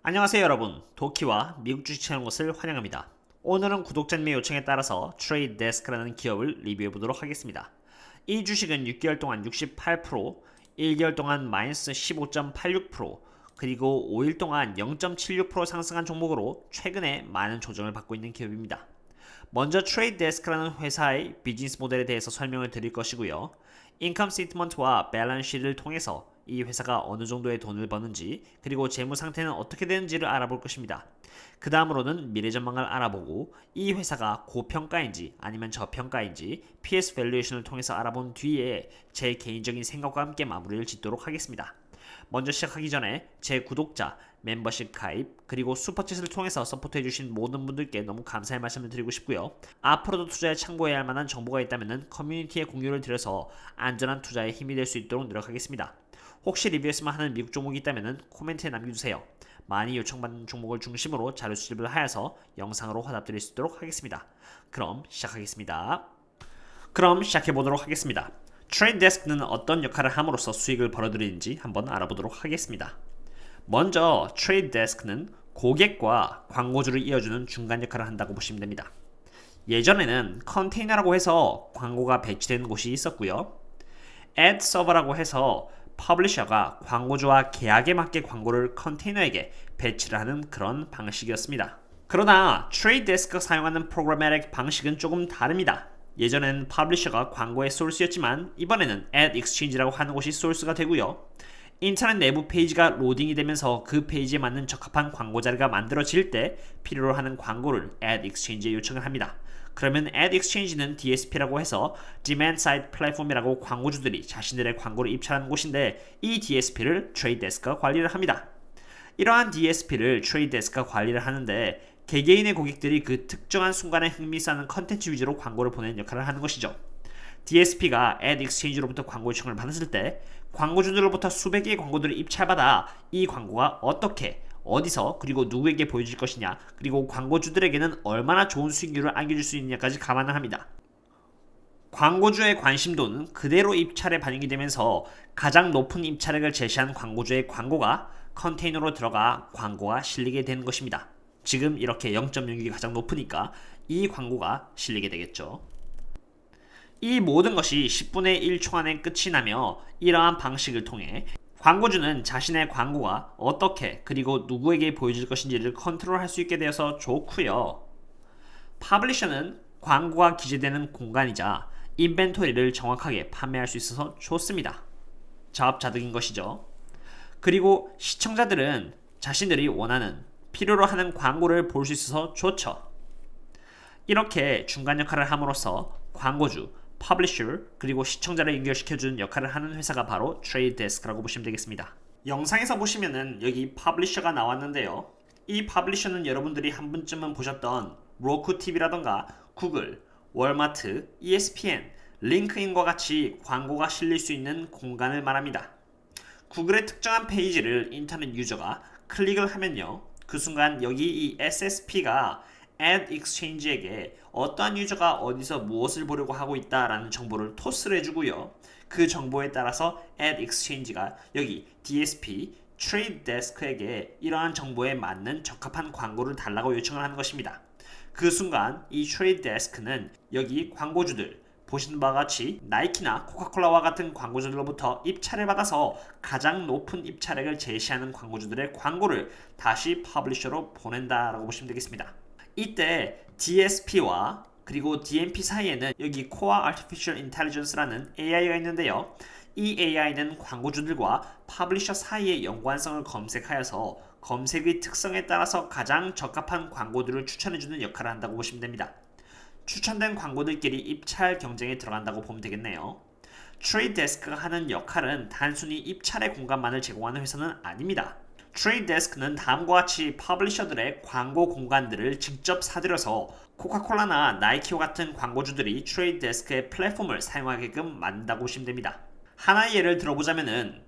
안녕하세요 여러분, 도키와 미국 주식 채널 것을 환영합니다. 오늘은 구독자님의 요청에 따라서 트레이드데스크라는 기업을 리뷰해 보도록 하겠습니다. 이 주식은 6개월 동안 68%, 1개월 동안 마이너스 15.86%, 그리고 5일 동안 0.76% 상승한 종목으로 최근에 많은 조정을 받고 있는 기업입니다. 먼저 트레이드데스크라는 회사의 비즈니스 모델에 대해서 설명을 드릴 것이고요. 인컴 스테이트먼트와 밸런스 시트를 통해서 이 회사가 어느 정도의 돈을 버는지 그리고 재무 상태는 어떻게 되는지를 알아볼 것입니다. 그 다음으로는 미래 전망을 알아보고 이 회사가 고평가인지 아니면 저평가인지 PS 밸류에이션을 통해서 알아본 뒤에 제 개인적인 생각과 함께 마무리를 짓도록 하겠습니다. 먼저 시작하기 전에 제 구독자, 멤버십 가입, 그리고 슈퍼챗을 통해서 서포트해주신 모든 분들께 너무 감사의 말씀을 드리고 싶고요. 앞으로도 투자에 참고해야 할 만한 정보가 있다면 커뮤니티에 공유를 드려서 안전한 투자에 힘이 될 수 있도록 노력하겠습니다. 혹시 리뷰했으면 하는 미국 종목이 있다면 코멘트에 남겨주세요. 많이 요청받는 종목을 중심으로 자료 수집을 하여서 영상으로 화답드릴 수 있도록 하겠습니다. 그럼 시작해보도록 하겠습니다. 트레이드데스크는 어떤 역할을 함으로써 수익을 벌어들이는지 한번 알아보도록 하겠습니다. 먼저 트레이드데스크는 고객과 광고주를 이어주는 중간 역할을 한다고 보시면 됩니다. 예전에는 컨테이너라고 해서 광고가 배치되는 곳이 있었고요. ad 서버라고 해서 퍼블리셔가 광고주와 계약에 맞게 광고를 컨테이너에게 배치를 하는 그런 방식이었습니다. 그러나 트레이드데스크가 사용하는 프로그래머틱 방식은 조금 다릅니다. 예전에는 퍼블리셔가 광고의 소스였지만 이번에는 ad exchange라고 하는 곳이 소스가 되고요. 인터넷 내부 페이지가 로딩이 되면서 그 페이지에 맞는 적합한 광고 자료가 만들어질 때 필요로 하는 광고를 ad exchange에 요청을 합니다. 그러면 ad exchange는 DSP라고 해서 Demand Side Platform이라고 광고주들이 자신들의 광고를 입찰하는 곳인데 이 DSP를 트레이드데스크가 관리를 합니다. 이러한 DSP를 트레이드데스크가 관리를 하는데 개개인의 고객들이 그 특정한 순간에 흥미있어하는 컨텐츠 위주로 광고를 보내는 역할을 하는 것이죠. DSP가 ad exchange로부터 광고 요청을 받았을 때 광고주들로부터 수백 개의 광고들을 입찰받아 이 광고가 어떻게 어디서 그리고 누구에게 보여질 것이냐 그리고 광고주들에게는 얼마나 좋은 수익률을 안겨줄 수 있느냐까지 감안을 합니다. 광고주의 관심도는 그대로 입찰에 반영이 되면서 가장 높은 입찰액을 제시한 광고주의 광고가 컨테이너로 들어가 광고가 실리게 되는 것입니다. 지금 이렇게 0.06이 가장 높으니까 이 광고가 실리게 되겠죠. 이 모든 것이 10분의 1초 안에 끝이 나며 이러한 방식을 통해 광고주는 자신의 광고가 어떻게 그리고 누구에게 보여질 것인지를 컨트롤할 수 있게 되어서 좋고요. 퍼블리셔는 광고가 기재되는 공간이자 인벤토리를 정확하게 판매할 수 있어서 좋습니다. 자업자득인 것이죠. 그리고 시청자들은 자신들이 원하는 필요로 하는 광고를 볼 수 있어서 좋죠. 이렇게 중간 역할을 함으로써 광고주, 퍼블리셔 그리고 시청자를 연결시켜주는 역할을 하는 회사가 바로 트레이드데스크라고 보시면 되겠습니다. 영상에서 보시면은 여기 퍼블리셔가 나왔는데요. 이 퍼블리셔는 여러분들이 한 번쯤은 보셨던 roku TV라던가 구글, 월마트, ESPN, 링크인과 같이 광고가 실릴 수 있는 공간을 말합니다. 구글의 특정한 페이지를 인터넷 유저가 클릭을 하면요. 그 순간 여기 이 SSP가 ad exchange에게 어떠한 유저가 어디서 무엇을 보려고 하고 있다라는 정보를 토스를 해주고요. 그 정보에 따라서 ad exchange가 여기 DSP, Trade Desk에게 이러한 정보에 맞는 적합한 광고를 달라고 요청을 하는 것입니다. 그 순간 이 Trade Desk는 여기 광고주들 보시는 바와 같이 나이키나 코카콜라와 같은 광고주들로부터 입찰을 받아서 가장 높은 입찰액을 제시하는 광고주들의 광고를 다시 퍼블리셔로 보낸다라고 보시면 되겠습니다. 이때 DSP와 그리고 DMP 사이에는 여기 Core Artificial Intelligence라는 AI가 있는데요. 이 AI는 광고주들과 퍼블리셔 사이의 연관성을 검색하여서 검색의 특성에 따라서 가장 적합한 광고들을 추천해주는 역할을 한다고 보시면 됩니다. 추천된 광고들끼리 입찰 경쟁에 들어간다고 보면 되겠네요. 트레이드데스크가 하는 역할은 단순히 입찰의 공간만을 제공하는 회사는 아닙니다. 트레이드데스크는 다음과 같이 퍼블리셔들의 광고 공간들을 직접 사들여서 코카콜라나 나이키와 같은 광고주들이 트레이드데스크의 플랫폼을 사용하게끔 만든다고 보시면 됩니다. 하나의 예를 들어보자면은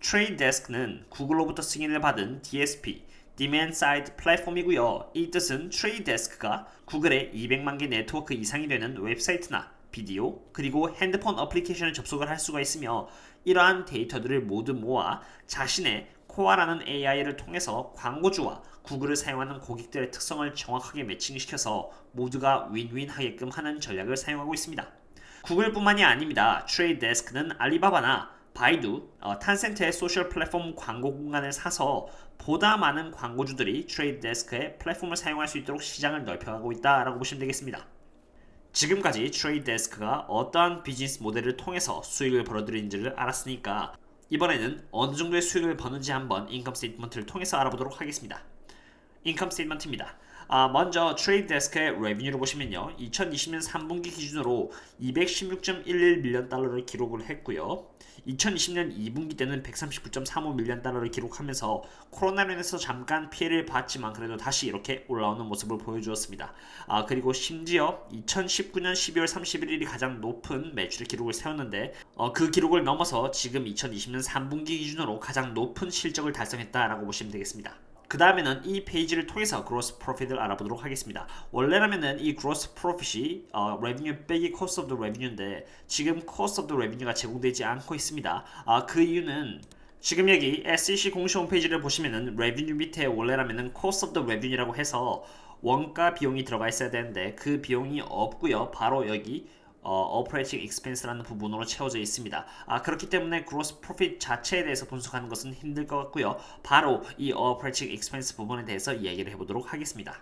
트레이드데스크는 구글로부터 승인을 받은 DSP, Demand Side 플랫폼이고요. 이 뜻은 트레이드데스크가 구글의 200만 개 네트워크 이상이 되는 웹사이트나 비디오 그리고 핸드폰 어플리케이션에 접속을 할 수가 있으며 이러한 데이터들을 모두 모아 자신의 코아라는 AI를 통해서 광고주와 구글을 사용하는 고객들의 특성을 정확하게 매칭시켜서 모두가 윈윈 하게끔 하는 전략을 사용하고 있습니다. 구글뿐만이 아닙니다. 트레이드데스크는 알리바바나 바이두, 탄센트의 소셜 플랫폼 광고 공간을 사서 보다 많은 광고주들이 트레이드데스크의 플랫폼을 사용할 수 있도록 시장을 넓혀가고 있다라고 보시면 되겠습니다. 지금까지 트레이드데스크가 어떠한 비즈니스 모델을 통해서 수익을 벌어들이는지를 알았으니까 이번에는 어느 정도의 수익을 버는지 한번 인컴 스테이트먼트를 통해서 알아보도록 하겠습니다. 인컴 스테이트먼트입니다. 먼저 트레이드데스크의 레비뉴를 보시면요. 2020년 3분기 기준으로 216.11 밀리언 달러를 기록을 했고요. 2020년 2분기 때는 139.35 밀리언 달러를 기록하면서 코로나로 인해서 잠깐 피해를 봤지만 그래도 다시 이렇게 올라오는 모습을 보여주었습니다. 그리고 심지어 2019년 12월 31일이 가장 높은 매출의 기록을 세웠는데 그 기록을 넘어서 지금 2020년 3분기 기준으로 가장 높은 실적을 달성했다라고 보시면 되겠습니다. 그 다음에는 이 페이지를 통해서 gross profit을 알아보도록 하겠습니다. 원래라면은 이 gross profit이 revenue 빼기 cost of the revenue인데 지금 cost of the revenue가 제공되지 않고 있습니다. 그 이유는 지금 여기 SEC 공식 홈페이지를 보시면은 revenue 밑에 원래라면은 cost of the revenue라고 해서 원가 비용이 들어가 있어야 되는데 그 비용이 없고요. 바로 여기 operating expense라는 부분으로 채워져 있습니다. 그렇기 때문에 gross profit 자체에 대해서 분석하는 것은 힘들 것 같고요. 바로 이 operating expense 부분에 대해서 이야기를 해보도록 하겠습니다.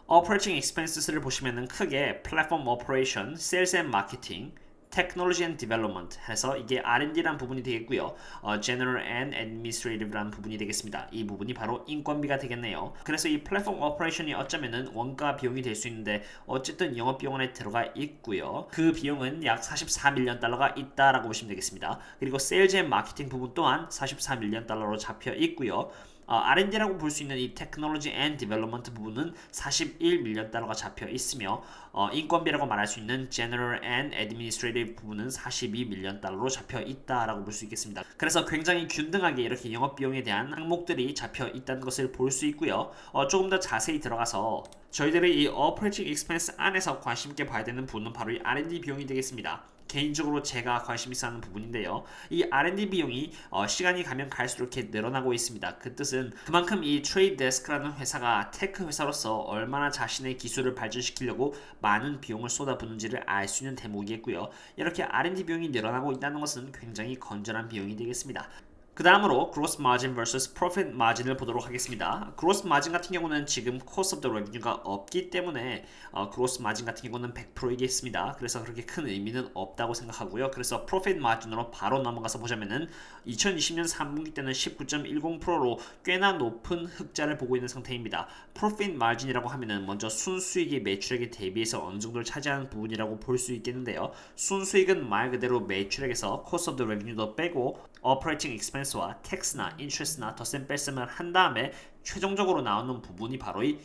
operating expenses를 보시면은 크게 platform operation, sales and marketing, Technology and Development 해서 이게 R&D라는 부분이 되겠고요. General and Administrative라는 부분이 되겠습니다. 이 부분이 바로 인건비가 되겠네요. 그래서 이 플랫폼 오퍼레이션이 어쩌면은 원가 비용이 될 수 있는데 어쨌든 영업 비용에 들어가 있고요. 그 비용은 약 44밀리언 달러가 있다라고 보시면 되겠습니다. 그리고 세일즈 앤 마케팅 부분 또한 44밀리언 달러로 잡혀 있고요. R&D라고 볼 수 있는 이 Technology and Development 부분은 41밀리언 달러가 잡혀 있으며 인건비라고 말할 수 있는 General and Administrative 부분은 42밀리언 달러로 잡혀 있다라고 볼 수 있겠습니다. 그래서 굉장히 균등하게 이렇게 영업비용에 대한 항목들이 잡혀 있다는 것을 볼 수 있고요. 조금 더 자세히 들어가서 저희들이 이 Operating Expense 안에서 관심 있게 봐야 되는 부분은 바로 이 R&D 비용이 되겠습니다. 개인적으로 제가 관심 있어 하는 부분인데요. 이 R&D 비용이 시간이 가면 갈수록 이렇게 늘어나고 있습니다. 그 뜻은 그만큼 이 트레이드데스크라는 회사가 테크 회사로서 얼마나 자신의 기술을 발전시키려고 많은 비용을 쏟아붓는지를 알 수 있는 대목이겠고요. 이렇게 R&D 비용이 늘어나고 있다는 것은 굉장히 건전한 비용이 되겠습니다. 그 다음으로 gross margin vs profit margin을 보도록 하겠습니다. gross margin 같은 경우는 지금 cost of the revenue가 없기 때문에 gross margin 같은 경우는 100%이겠습니다. 그래서 그렇게 큰 의미는 없다고 생각하고요. 그래서 profit margin으로 바로 넘어가서 보자면은 2020년 3분기 때는 19.10%로 꽤나 높은 흑자를 보고 있는 상태입니다. profit margin이라고 하면은 먼저 순수익이 매출액에 대비해서 어느 정도를 차지하는 부분이라고 볼 수 있겠는데요. 순수익은 말 그대로 매출액에서 cost of the revenue도 빼고 operating expense와 tax나 interest나 덧셈 뺄셈을 한 다음에 최종적으로 나오는 부분이 바로 이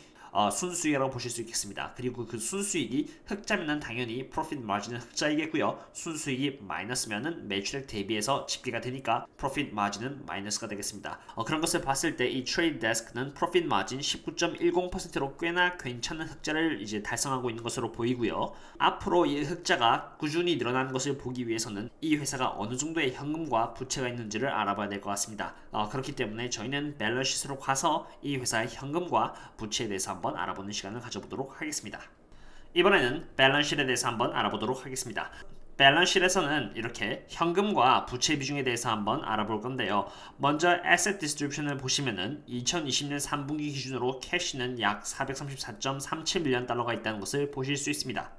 순수익이라고 보실 수 있겠습니다. 그리고 그 순수익이 흑자면은 당연히 profit margin은 흑자이겠고요. 순수익이 마이너스면은 매출액 대비해서 집계가 되니까 profit margin은 마이너스가 되겠습니다. 그런 것을 봤을 때 이 트레이드 데스크는 profit margin 19.10%로 꽤나 괜찮은 흑자를 이제 달성하고 있는 것으로 보이고요. 앞으로 이 흑자가 꾸준히 늘어나는 것을 보기 위해서는 이 회사가 어느 정도의 현금과 부채가 있는지를 알아봐야 될 것 같습니다. 그렇기 때문에 저희는 밸런스시트로 가서 이 회사의 현금과 부채에 대해서 한번 알아보는 시간을 가져보도록 하겠습니다. 이번에는 밸런스시트에 대해서 한번 알아보도록 하겠습니다. 밸런스시트에서는 이렇게 현금과 부채 비중에 대해서 한번 알아볼 건데요. 먼저 Asset Distribution을 보시면은 2020년 3분기 기준으로 캐시는 약 434.37밀리언 달러가 있다는 것을 보실 수 있습니다.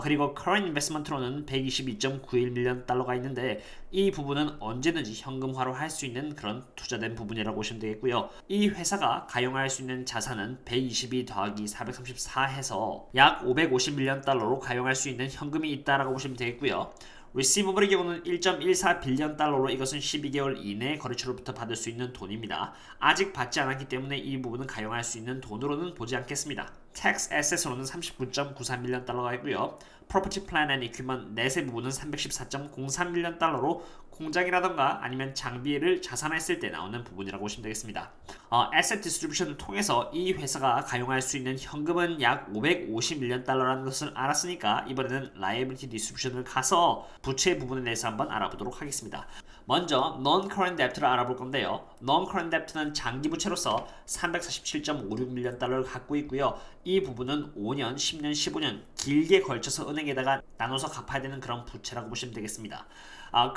그리고 current investment로는 122.91밀리언 달러가 있는데 이 부분은 언제든지 현금화로 할 수 있는 그런 투자된 부분이라고 보시면 되겠고요. 이 회사가 가용할 수 있는 자산은 122 더하기 434 해서 약 550밀리언 달러로 가용할 수 있는 현금이 있다라고 보시면 되겠고요. receivabl의 경우는 1.14 빌리언 달러로 이것은 12개월 이내 거래처로부터 받을 수 있는 돈입니다. 아직 받지 않았기 때문에 이 부분은 가용할 수 있는 돈으로는 보지 않겠습니다. tax assets로는 39.93밀리언 달러가 있고요. property plant and equipment 내세 부분은 314.03밀리언 달러로 공장이라던가 아니면 장비를 자산했을 때 나오는 부분이라고 보시면 되겠습니다. asset distribution을 통해서 이 회사가 가용할 수 있는 현금은 약 550밀리언 달러라는 것을 알았으니까 이번에는 liability distribution을 가서 부채 부분에 대해서 한번 알아보도록 하겠습니다. 먼저 Non-Current Debt를 알아볼 건데요. Non-Current Debt는 장기 부채로서 347.56밀리언 달러를 갖고 있고요. 이 부분은 5년, 10년, 15년 길게 걸쳐서 은행에다가 나눠서 갚아야 되는 그런 부채라고 보시면 되겠습니다.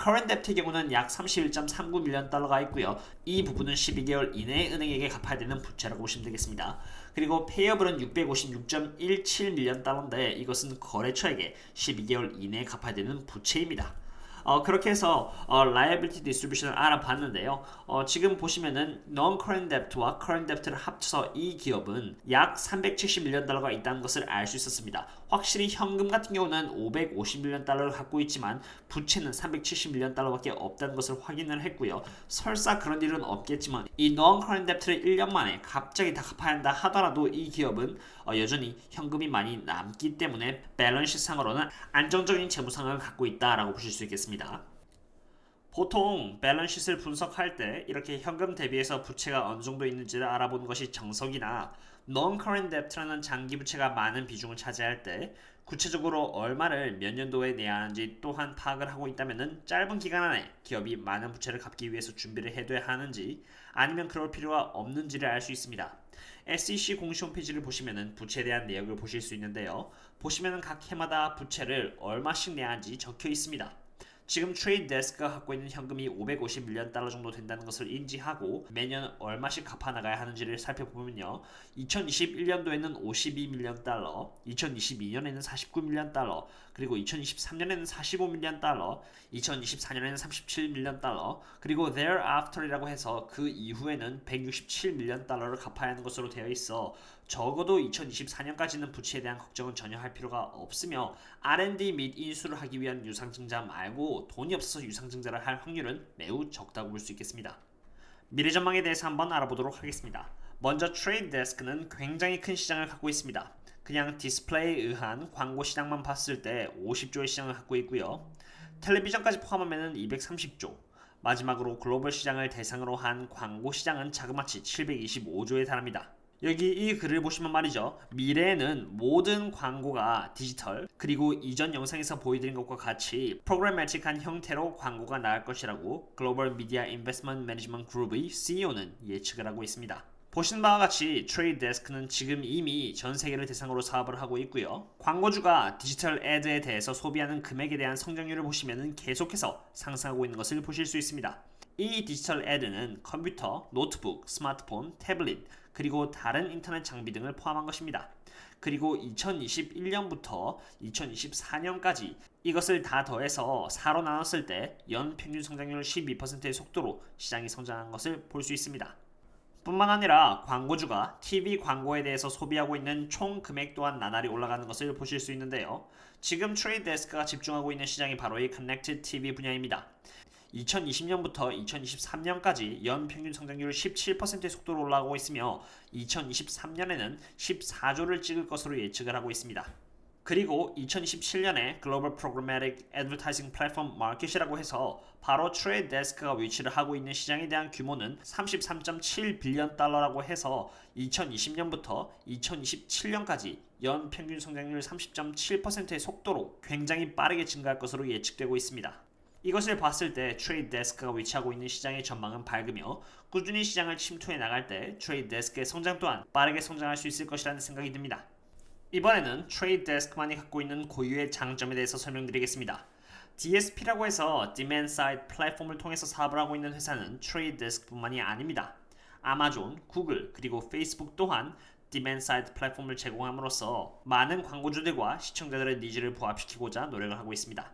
Current Debt의 경우는 약 31.39밀리언 달러가 있고요. 이 부분은 12개월 이내에 은행에게 갚아야 되는 부채라고 보시면 되겠습니다. 그리고 Payable은 656.17밀리언 달러인데 이것은 거래처에게 12개월 이내에 갚아야 되는 부채입니다. 그렇게 해서 liability distribution을 알아봤는데요. 지금 보시면은 non-current debt와 current debt를 합쳐서 이 기업은 약 370밀리언 달러가 있다는 것을 알 수 있었습니다. 확실히 현금 같은 경우는 550밀리언 달러를 갖고 있지만 부채는 370밀리언 달러밖에 없다는 것을 확인을 했고요. 설사 그런 일은 없겠지만 이 non-current debt를 1년 만에 갑자기 다 갚아야 한다 하더라도 이 기업은 여전히 현금이 많이 남기 때문에 밸런스 상으로는 안정적인 재무상을 갖고 있다라고 보실 수 있겠습니다. 보통 밸런스시트를 분석할 때 이렇게 현금 대비해서 부채가 어느 정도 있는지를 알아보는 것이 정석이나 Non-Current Debt라는 장기 부채가 많은 비중을 차지할 때 구체적으로 얼마를 몇 년도에 내야 하는지 또한 파악을 하고 있다면 짧은 기간 안에 기업이 많은 부채를 갚기 위해서 준비를 해둬야 하는지 아니면 그럴 필요가 없는지를 알 수 있습니다. SEC 공식 홈페이지를 보시면 부채에 대한 내역을 보실 수 있는데요. 보시면 각 해마다 부채를 얼마씩 내야 하는지 적혀 있습니다. 지금 트레이드 데스크가 갖고 있는 현금이 550밀리언 달러 정도 된다는 것을 인지하고 매년 얼마씩 갚아나가야 하는지를 살펴보면요. 2021년도에는 52밀리언 달러, 2022년에는 49밀리언 달러, 그리고 2023년에는 45밀리언 달러, 2024년에는 37밀리언 달러, 그리고 thereafter이라고 해서 그 이후에는 167밀리언 달러를 갚아야 하는 것으로 되어 있어 적어도 2024년까지는 부채에 대한 걱정은 전혀 할 필요가 없으며 R&D 및 인수를 하기 위한 유상증자 말고 돈이 없어서 유상증자를 할 확률은 매우 적다고 볼 수 있겠습니다. 미래 전망에 대해서 한번 알아보도록 하겠습니다. 먼저 트레이드 데스크는 굉장히 큰 시장을 갖고 있습니다. 그냥 디스플레이에 의한 광고 시장만 봤을 때 50조의 시장을 갖고 있고요. 텔레비전까지 포함하면 230조, 마지막으로 글로벌 시장을 대상으로 한 광고 시장은 자그마치 725조에 달합니다. 여기 이 글을 보시면 말이죠. 미래에는 모든 광고가 디지털 그리고 이전 영상에서 보여드린 것과 같이 프로그래매틱한 형태로 광고가 나갈 것이라고 글로벌 미디어 인베스트먼트 매니지먼트 그룹의 CEO는 예측을 하고 있습니다. 보시는 바와 같이 트레이드 데스크는 지금 이미 전 세계를 대상으로 사업을 하고 있고요. 광고주가 디지털 애드에 대해서 소비하는 금액에 대한 성장률을 보시면 계속해서 상승하고 있는 것을 보실 수 있습니다. 이 디지털 애드는 컴퓨터, 노트북, 스마트폰, 태블릿, 그리고 다른 인터넷 장비 등을 포함한 것입니다. 그리고 2021년부터 2024년까지 이것을 다 더해서 4로 나눴을 때 연평균 성장률 12%의 속도로 시장이 성장한 것을 볼 수 있습니다. 뿐만 아니라 광고주가 TV 광고에 대해서 소비하고 있는 총 금액 또한 나날이 올라가는 것을 보실 수 있는데요. 지금 트레이드 데스크가 집중하고 있는 시장이 바로 이 커넥티드 TV 분야입니다. 2020년부터 2023년까지 연평균 성장률 17%의 속도로 올라가고 있으며 2023년에는 14조를 찍을 것으로 예측을 하고 있습니다. 그리고 2027년에 글로벌 프로그래매틱 애드버타이징 플랫폼 마켓이라고 해서 바로 트레이드 데스크가 위치를 하고 있는 시장에 대한 규모는 33.7빌리언 달러라고 해서 2020년부터 2027년까지 연평균 성장률 30.7%의 속도로 굉장히 빠르게 증가할 것으로 예측되고 있습니다. 이것을 봤을 때 트레이드 데스크가 위치하고 있는 시장의 전망은 밝으며 꾸준히 시장을 침투해 나갈 때 트레이드 데스크의 성장 또한 빠르게 성장할 수 있을 것이라는 생각이 듭니다. 이번에는 트레이드 데스크만이 갖고 있는 고유의 장점에 대해서 설명드리겠습니다. DSP라고 해서 Demand Side 플랫폼을 통해서 사업을 하고 있는 회사는 트레이드 데스크뿐만이 아닙니다. 아마존, 구글, 그리고 페이스북 또한 Demand Side 플랫폼을 제공함으로써 많은 광고주들과 시청자들의 니즈를 부합시키고자 노력을 하고 있습니다.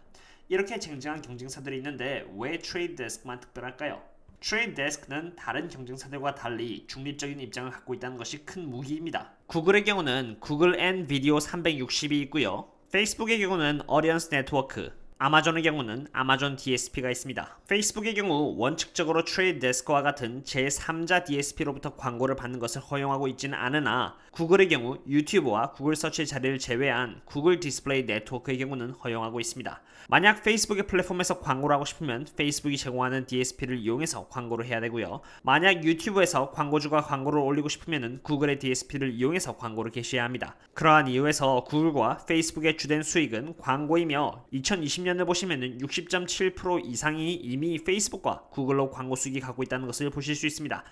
이렇게 쟁쟁한 경쟁사들이 있는데 왜 트레이드 데스크만 특별할까요? 트레이드 데스크는 다른 경쟁사들과 달리 중립적인 입장을 갖고 있다는 것이 큰 무기입니다. 구글의 경우는 구글 앤 비디오 360이 있고요. 페이스북의 경우는 어리언스 네트워크, 아마존의 경우는 아마존 DSP가 있습니다. 페이스북의 경우 원칙적으로 트레이드 데스크와 같은 제3자 DSP로부터 광고를 받는 것을 허용하고 있지는 않으나 구글의 경우 유튜브와 구글 서치의 자리를 제외한 구글 디스플레이 네트워크의 경우는 허용하고 있습니다. 만약 페이스북의 플랫폼에서 광고를 하고 싶으면 페이스북이 제공하는 DSP를 이용해서 광고를 해야 되고요. 만약 유튜브에서 광고주가 광고를 올리고 싶으면 구글의 DSP를 이용해서 광고를 게시해야 합니다. 그러한 이유에서 구글과 페이스북의 주된 수익은 광고이며 2020년 2020년을 보시면은 60.7% 이상이 이미 페이스북과 구글로 광고 수익이 가고 있다는 것을 보실 수 있습니다.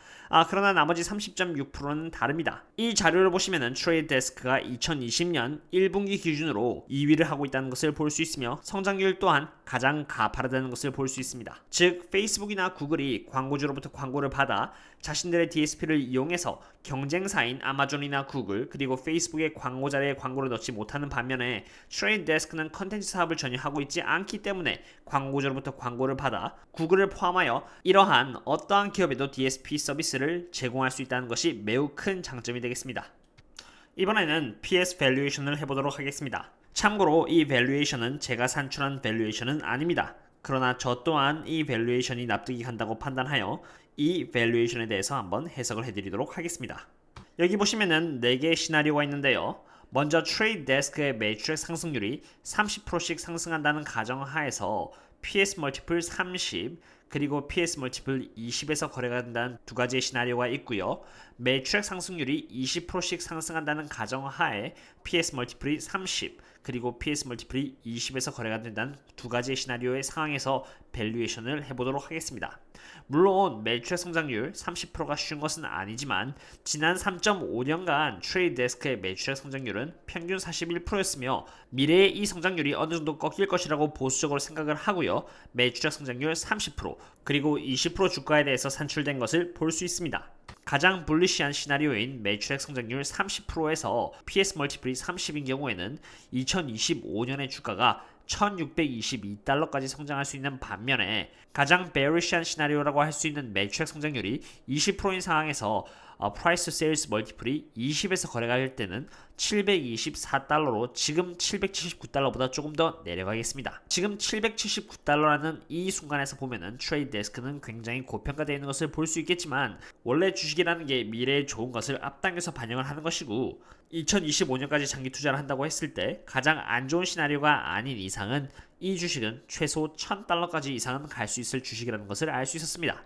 그러나 나머지 30.6%는 다릅니다. 이 자료를 보시면은 트레이드 데스크가 2020년 1분기 기준으로 2위를 하고 있다는 것을 볼 수 있으며 성장률 또한 가장 가파르다는 것을 볼 수 있습니다. 즉 페이스북이나 구글이 광고주로부터 광고를 받아 자신들의 DSP를 이용해서 경쟁사인 아마존이나 구글 그리고 페이스북의 광고 자리에 광고를 넣지 못하는 반면에 트레이드 데스크는 컨텐츠 사업을 전혀 하고 있지 않기 때문에 광고주로부터 광고를 받아 구글을 포함하여 이러한 어떠한 기업에도 DSP 서비스를 제공할 수 있다는 것이 매우 큰 장점이 되겠습니다. 이번에는 PS 밸류에이션을 해보도록 하겠습니다. 참고로 이 밸류에이션은 제가 산출한 밸류에이션은 아닙니다. 그러나 저 또한 이 밸류에이션이 납득이 간다고 판단하여 이 밸류에이션에 대해서 한번 해석을 해드리도록 하겠습니다. 여기 보시면은 4개의 시나리오가 있는데요. 먼저 트레이드 데스크의 매출액 상승률이 30%씩 상승한다는 가정하에서 PS 멀티플 30 그리고 PS 멀티플 20에서 거래가 된다는 두 가지의 시나리오가 있고요. 매출액 상승률이 20%씩 상승한다는 가정하에 PS 멀티플이 30 그리고 PS 멀티플이 20에서 거래가 된다는 두 가지의 시나리오의 상황에서 밸류에이션을 해보도록 하겠습니다. 물론 매출액 성장률 30%가 쉬운 것은 아니지만 지난 3.5년간 트레이드 데스크의 매출액 성장률은 평균 41%였으며 미래의 이 성장률이 어느 정도 꺾일 것이라고 보수적으로 생각을 하고요. 매출액 성장률 30% 그리고 20% 주가에 대해서 산출된 것을 볼 수 있습니다. 가장 불리시한 시나리오인 매출액 성장률 30%에서 PS 멀티플이 30인 경우에는 2025년의 주가가 1622달러까지 성장할 수 있는 반면에 가장 베어리시한 시나리오라고 할 수 있는 매출액 성장률이 20%인 상황에서 프라이스 세일즈 멀티플이 20에서 거래가 될 때는 724달러로 지금 779달러보다 조금 더 내려가겠습니다. 지금 779달러라는 이 순간에서 보면은 트레이드 데스크는 굉장히 고평가되어 있는 것을 볼 수 있겠지만 원래 주식이라는 게 미래에 좋은 것을 앞당겨서 반영을 하는 것이고 2025년까지 장기 투자를 한다고 했을 때 가장 안 좋은 시나리오가 아닌 이상은 이 주식은 최소 1000달러까지 이상은 갈 수 있을 주식이라는 것을 알 수 있었습니다.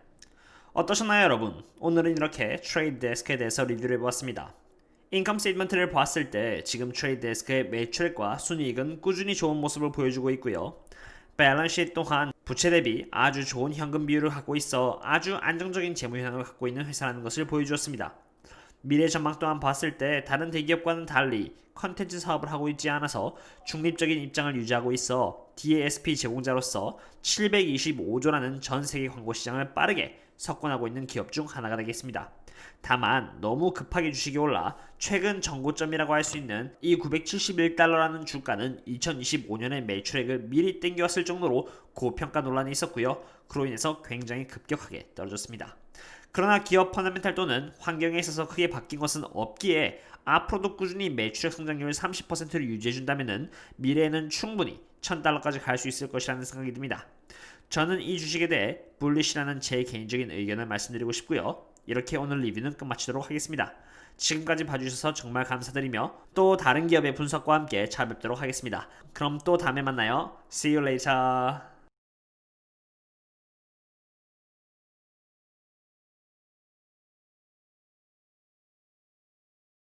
어떠셨나요 여러분? 오늘은 이렇게 트레이드 데스크에 대해서 리뷰를 해보았습니다. 인컴 스테이트먼트를 봤을 때 지금 트레이드 데스크의 매출액과 순이익은 꾸준히 좋은 모습을 보여주고 있고요. 밸런스 또한 부채 대비 아주 좋은 현금 비율을 갖고 있어 아주 안정적인 재무 현황을 갖고 있는 회사라는 것을 보여주었습니다. 미래 전망 또한 봤을 때 다른 대기업과는 달리 컨텐츠 사업을 하고 있지 않아서 중립적인 입장을 유지하고 있어 DSP 제공자로서 725조라는 전 세계 광고 시장을 빠르게 석권하고 있는 기업 중 하나가 되겠습니다. 다만 너무 급하게 주식이 올라 최근 정고점이라고 할 수 있는 이 971달러라는 주가는 2025년의 매출액을 미리 땡겨왔을 정도로 고평가 논란이 있었고요. 그로 인해서 굉장히 급격하게 떨어졌습니다. 그러나 기업 펀더멘탈 또는 환경에 있어서 크게 바뀐 것은 없기에 앞으로도 꾸준히 매출액 성장률 30%를 유지해준다면 미래에는 충분히 1000달러까지 갈 수 있을 것이라는 생각이 듭니다. 저는 이 주식에 대해 불리시라는 제 개인적인 의견을 말씀드리고 싶고요. 이렇게 오늘 리뷰는 끝마치도록 하겠습니다. 지금까지 봐주셔서 정말 감사드리며 또 다른 기업의 분석과 함께 찾아뵙도록 하겠습니다. 그럼 또 다음에 만나요. See you later.